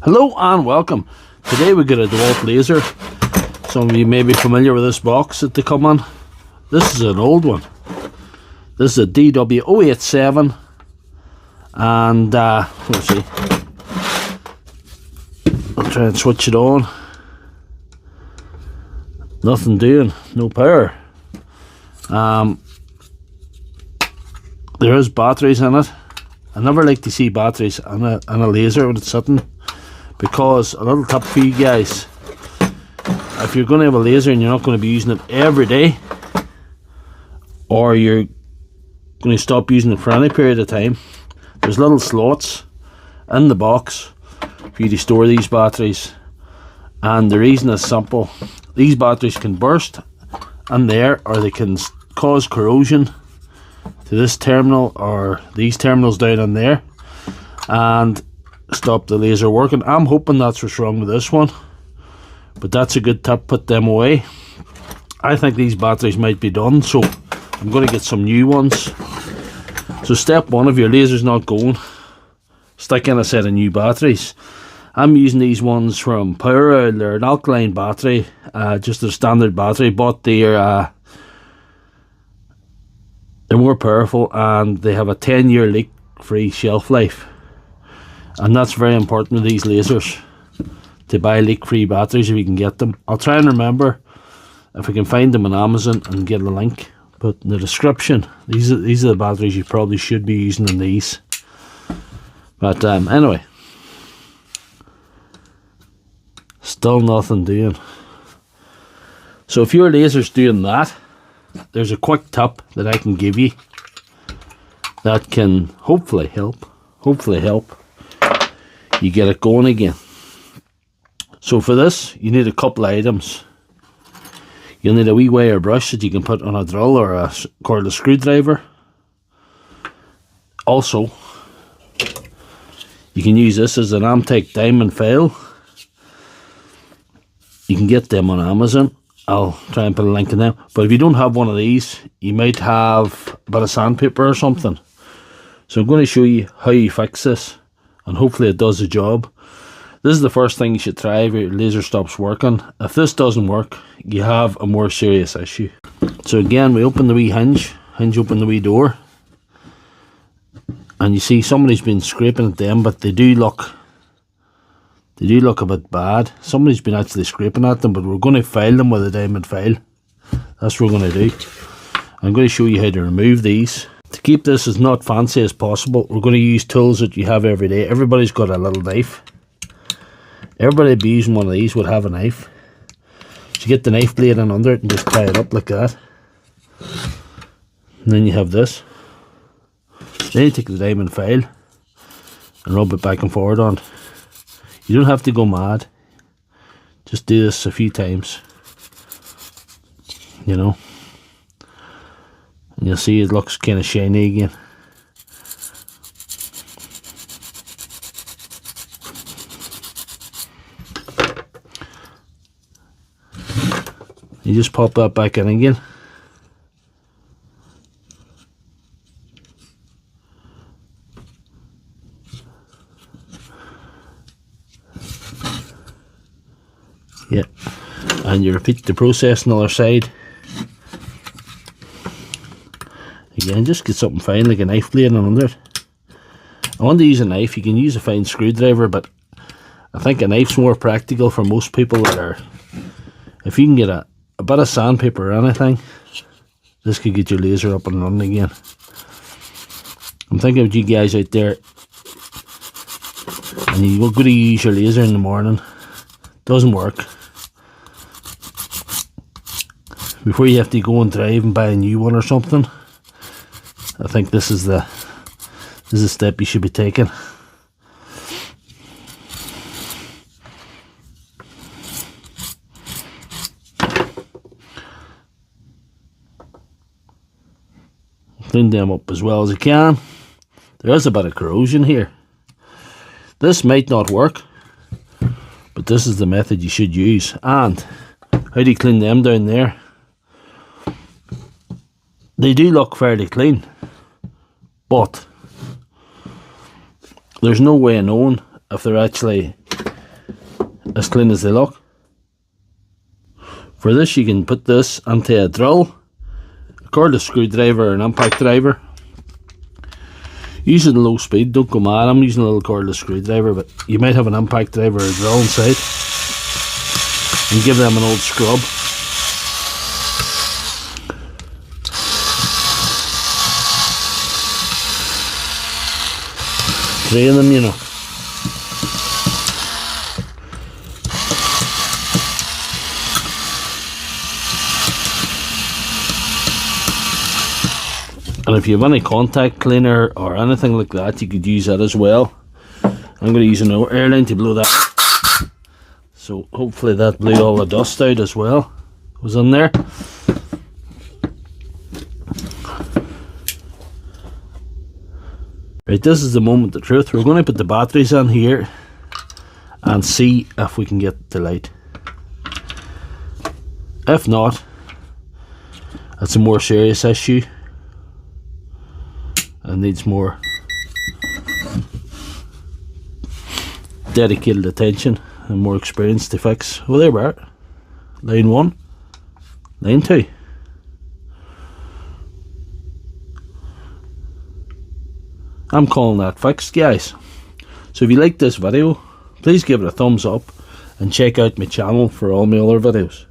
Hello and welcome. Today we got a DeWalt laser. Some of you may be familiar with this box that they come in. This is an old one. This is a DW087 and let's see. I'll try and switch it on. Nothing doing, no power. There is batteries in it. I never like to see batteries in a laser when it's sitting, because a little tip for you guys: if you're going to have a laser and you're not going to be using it every day, or you're going to stop using it for any period of time, there's little slots in the box for you to store these batteries. And the reason is simple: these batteries can burst in there, or they can cause corrosion to this terminal or these terminals down in there and stop the laser working. I'm hoping that's what's wrong with this one, but that's a good tip. Put them away. I think these batteries might be done, so I'm going to get some new ones. So step one, if your laser's not going, stick in a set of new batteries. I'm using these ones from Power. They're an alkaline battery, just a standard battery, but they're more powerful and they have a 10-year leak-free shelf life. And that's very important with these lasers, to buy leak-free batteries if you can get them. I'll try and remember if I can find them on Amazon and get a link. But in the description, these are the batteries you probably should be using in these. But anyway, still nothing doing. So if your laser's doing that, there's a quick tip that I can give you that can hopefully help you get it going again. So for this, you need a couple items. You'll need a wee wire brush that you can put on a drill or a cordless screwdriver. Also, you can use this as an Amtech diamond file. You can get them on Amazon. I'll try and put a link in there. But if you don't have one of these, you might have a bit of sandpaper or something. So I'm going to show you how you fix this, and hopefully it does the job. This is the first thing you should try if your laser stops working. If this doesn't work, you have a more serious issue. So again, we open the wee hinge open the wee door, and you see somebody's been scraping at them, but they do look a bit bad. Somebody's been actually scraping at them, but we're going to file them with a diamond file. That's what we're going to do. I'm going to show you how to remove these. To keep this as not fancy as possible, we're going to use tools that you have every day. Everybody's got a little knife. Everybody would be using one of these would have a knife. So you get the knife blade in under it and just tie it up like that. And then you have this. Then you take the diamond file and rub it back and forward on. You don't have to go mad. Just do this a few times, you know, and you'll see it looks kind of shiny again. You just pop that back in again. Yeah, and you repeat the process on the other side. Again, just get something fine like a knife blade and under it. I want to use a knife. You can use a fine screwdriver, but I think a knife's more practical for most people that are. If you can get a bit of sandpaper or anything, this could get your laser up and running again. I'm thinking of you guys out there, and you're going to use your laser in the morning. Doesn't work. Before you have to go and drive and buy a new one or something, I think this is a step you should be taking. Clean them up as well as you can. There is a bit of corrosion here. This might not work, but this is the method you should use. And how do you clean them down there? They do look fairly clean, but there's no way of knowing if they're actually as clean as they look. For this you can put this into a drill, a cordless screwdriver or an impact driver. Using low speed, don't go mad, I'm using a little cordless screwdriver, but you might have an impact driver or a drill inside. And give them an old scrub. Drain them, you know. And if you have any contact cleaner or anything like that, you could use that as well. I'm going to use an airline to blow that out. So hopefully that blew all the dust out as well. It was in there. Right, this is the moment of truth. We're going to put the batteries in here and see if we can get the light. If not, it's a more serious issue and needs more dedicated attention and more experience to fix. Well, there we are. Line 1, line 2. I'm calling that fixed, guys. So if you like this video, please give it a thumbs up and check out my channel for all my other videos.